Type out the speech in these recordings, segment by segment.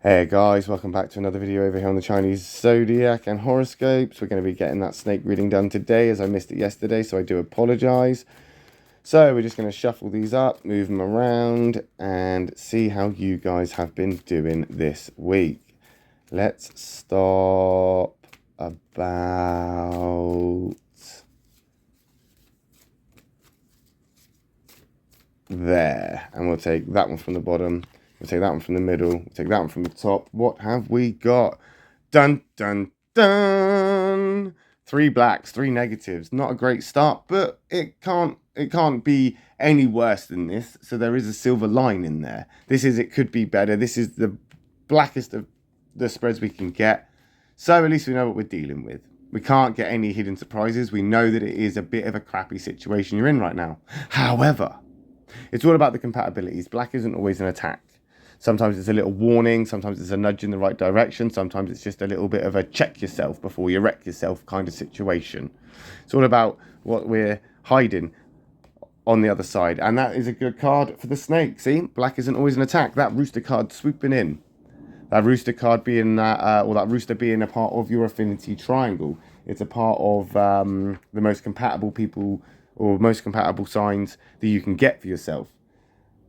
Hey guys, welcome back to another video over here on the Chinese Zodiac and horoscopes. We're going to be getting that snake reading done today as I missed it yesterday, so I do apologize. So we're just going to shuffle these up, move them around, and see how you guys have been doing this week. Let's stop about there, and we'll take that one from the bottom. We'll take that one from the middle. We'll take that one from the top. What have we got? Dun, dun, dun. 3 blacks, 3 negatives. Not a great start, but it can't be any worse than this. So there is a silver line in there. It could be better. This is the blackest of the spreads we can get. So at least we know what we're dealing with. We can't get any hidden surprises. We know that it is a bit of a crappy situation you're in right now. However, it's all about the compatibilities. Black isn't always an attack. Sometimes it's a little warning. Sometimes it's a nudge in the right direction. Sometimes it's just a little bit of a check yourself before you wreck yourself kind of situation. It's all about what we're hiding on the other side. And that is a good card for the snake. See, black isn't always an attack. That rooster card swooping in. That rooster card being that, or that rooster being a part of your affinity triangle. It's a part of the most compatible people or most compatible signs that you can get for yourself.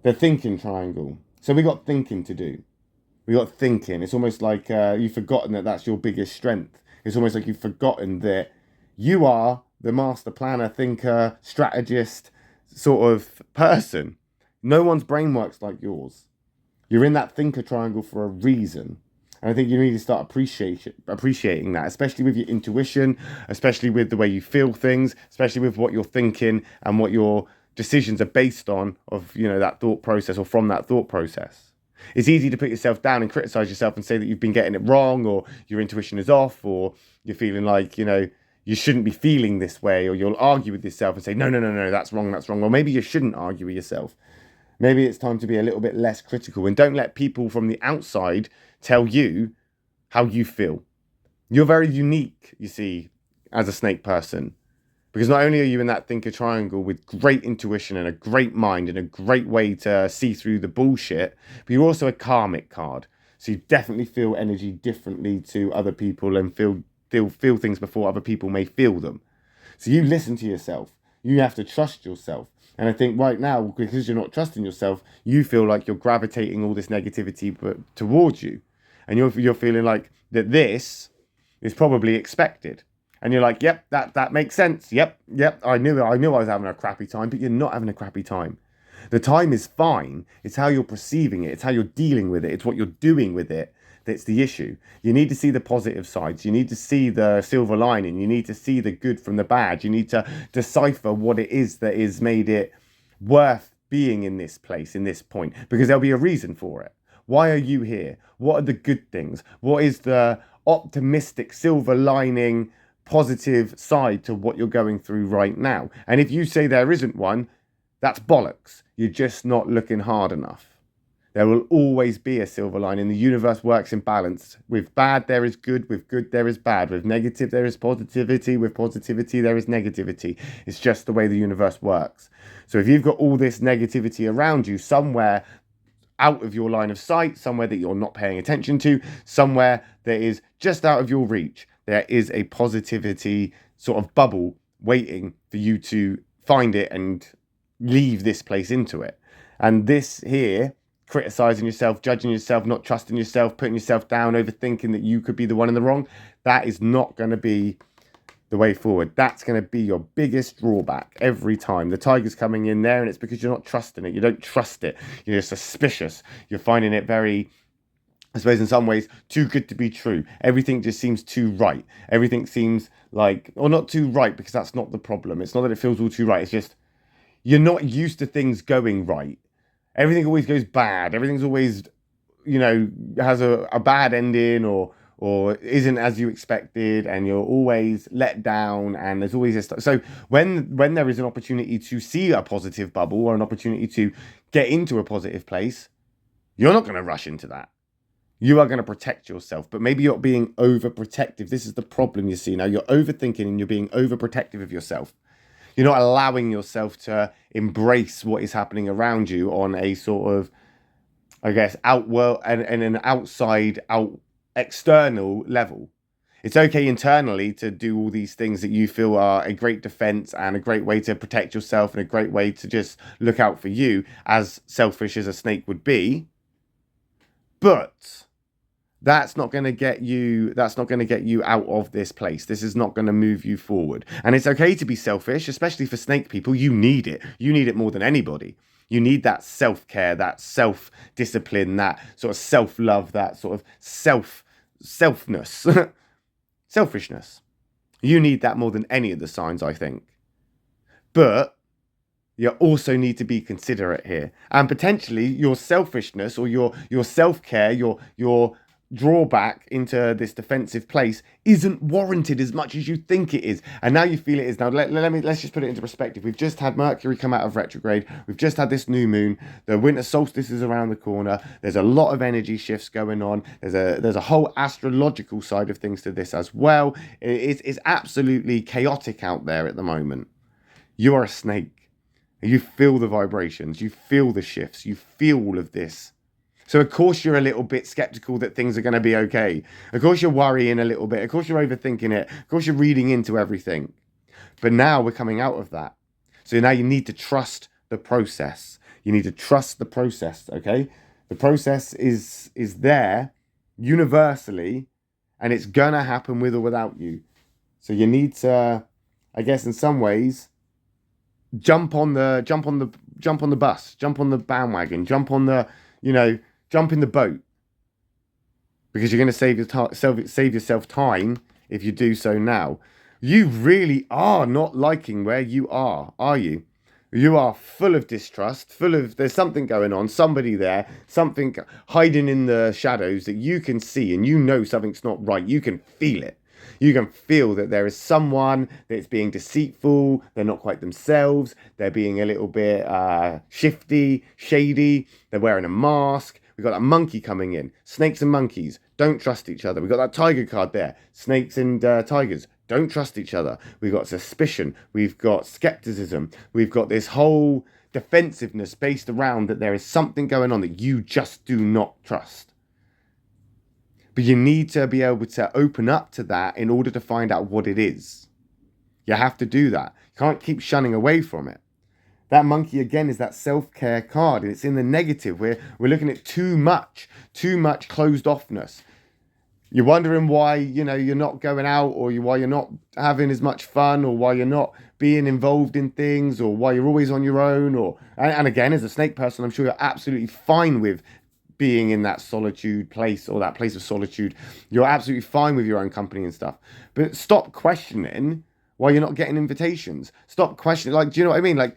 The thinking triangle. So we got thinking to do. We got thinking. It's almost like you've forgotten that that's your biggest strength. It's almost like you've forgotten that you are the master planner, thinker, strategist sort of person. No one's brain works like yours. You're in that thinker triangle for a reason. And I think you need to start appreciating that, especially with your intuition, especially with the way you feel things, especially with what you're thinking and what your decisions are based on of, that thought process or from that thought process. It's easy to put yourself down and criticize yourself and say that you've been getting it wrong or your intuition is off or you're feeling like, you shouldn't be feeling this way, or you'll argue with yourself and say, no, that's wrong, that's wrong. Or maybe you shouldn't argue with yourself. Maybe it's time to be a little bit less critical and don't let people from the outside tell you how you feel. You're very unique, you see, as a snake person. Because not only are you in that thinker triangle with great intuition and a great mind and a great way to see through the bullshit, but you're also a karmic card. So you definitely feel energy differently to other people and feel things before other people may feel them. So you listen to yourself. You have to trust yourself. And I think right now, because you're not trusting yourself, you feel like you're gravitating all this negativity towards you. And you're feeling like that this is probably expected. And you're like, yep, that makes sense. Yep, I knew I was having a crappy time, but you're not having a crappy time. The time is fine. It's how you're perceiving it. It's how you're dealing with it. It's what you're doing with it that's the issue. You need to see the positive sides. You need to see the silver lining. You need to see the good from the bad. You need to decipher what it is that has made it worth being in this place, in this point, because there'll be a reason for it. Why are you here? What are the good things? What is the optimistic silver lining positive side to what you're going through right now? And if you say there isn't one, that's bollocks. You're just not looking hard enough. There will always be a silver lining. The universe works in balance. With bad, there is good. With good, there is bad. With negative, there is positivity. With positivity, there is negativity. It's just the way the universe works. So if you've got all this negativity around you, somewhere out of your line of sight, somewhere that you're not paying attention to, somewhere that is just out of your reach, there is a positivity sort of bubble waiting for you to find it and leave this place into it. And this here, criticizing yourself, judging yourself, not trusting yourself, putting yourself down, overthinking that you could be the one in the wrong, that is not going to be the way forward. That's going to be your biggest drawback every time. The tiger's coming in there, and it's because you're not trusting it. You don't trust it. You're suspicious. You're finding it very, I suppose in some ways, too good to be true. Everything just seems too right. Everything seems like, or not too right, because that's not the problem. It's not that it feels all too right. It's just, you're not used to things going right. Everything always goes bad. Everything's always, has a bad ending or isn't as you expected, and you're always let down, and there's always this. So when there is an opportunity to see a positive bubble or an opportunity to get into a positive place, you're not going to rush into that. You are going to protect yourself, but maybe you're being overprotective. This is the problem you see now. You're overthinking and you're being overprotective of yourself. You're not allowing yourself to embrace what is happening around you on a sort of I guess, outworld and an external level. It's okay internally to do all these things that you feel are a great defense and a great way to protect yourself and a great way to just look out for you, as selfish as a snake would be. But that's not going to get you out of this place. This is not going to move you forward. And it's okay to be selfish, especially for snake people. You need it more than anybody. You need that self-care, that self-discipline, that sort of self-love, that sort of selfness. Selfishness. You need that more than any of the signs, I think. But you also need to be considerate here. And potentially your selfishness or your self-care, your drawback into this defensive place isn't warranted as much as you think it is. And now you feel it is. Now let's just put it into perspective. We've just had Mercury come out of retrograde. We've just had this new moon. The winter solstice is around the corner. There's a lot of energy shifts going on. There's a whole astrological side of things to this as well. It's absolutely chaotic out there at the moment. You are a snake. You feel the vibrations. You feel the shifts. You feel all of this. So, of course, you're a little bit skeptical that things are going to be okay. Of course, you're worrying a little bit. Of course, you're overthinking it. Of course, you're reading into everything. But now we're coming out of that. So now you need to trust the process. You need to trust the process, okay? The process is there universally, and it's going to happen with or without you. So you need to, I guess, in some ways, jump on the bus, jump on the bandwagon, jump in the boat, because you're going to save yourself time if you do so now. You really are not liking where you are you? You are full of distrust, there's something going on, somebody there, something hiding in the shadows that you can see, and you know something's not right. You can feel it. You can feel that there is someone that's being deceitful. They're not quite themselves. They're being a little bit shifty, shady. They're wearing a mask. We've got that monkey coming in. Snakes and monkeys don't trust each other. We've got that tiger card there. Snakes and tigers don't trust each other. We've got suspicion. We've got skepticism. We've got this whole defensiveness based around that there is something going on that you just do not trust. But you need to be able to open up to that in order to find out what it is. You have to do that. You can't keep shunning away from it. That monkey, again, is that self-care card. And it's in the negative. We're looking at too much closed offness. You're wondering why, you're not going out, or why you're not having as much fun, or why you're not being involved in things, or why you're always on your own. And again, as a snake person, I'm sure you're absolutely fine with being in that solitude place, or that place of solitude. You're absolutely fine with your own company and stuff. But stop questioning why you're not getting invitations. Stop questioning. Do you know what I mean?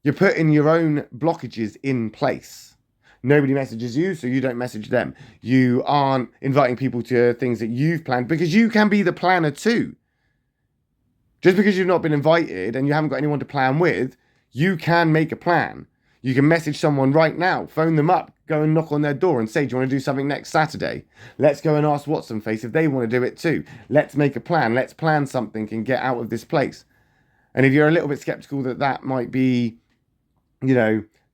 You're putting your own blockages in place. Nobody messages you, so you don't message them. You aren't inviting people to things that you've planned, because you can be the planner too. Just because you've not been invited and you haven't got anyone to plan with, you can make a plan. You can message someone right now, phone them up, go and knock on their door and say, do you want to do something next Saturday? Let's go and ask What's Some Face if they want to do it too. Let's make a plan. Let's plan something and get out of this place. And if you're a little bit skeptical that might be,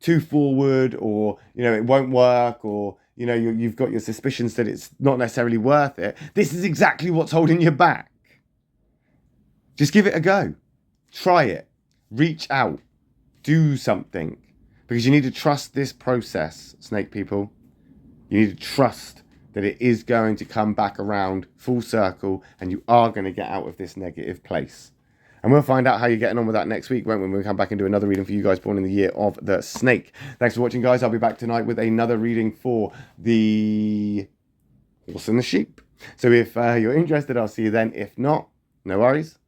too forward, or, it won't work, or, you've got your suspicions that it's not necessarily worth it, this is exactly what's holding you back. Just give it a go. Try it. Reach out. Do something. Because you need to trust this process, snake people. You need to trust that it is going to come back around full circle, and you are going to get out of this negative place. And we'll find out how you're getting on with that next week, won't we? When we come back and do another reading for you guys born in the year of the snake. Thanks for watching, guys. I'll be back tonight with another reading for the horse and the sheep. So if you're interested, I'll see you then. If not, no worries.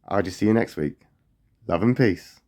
I'll just see you next week. Love and peace.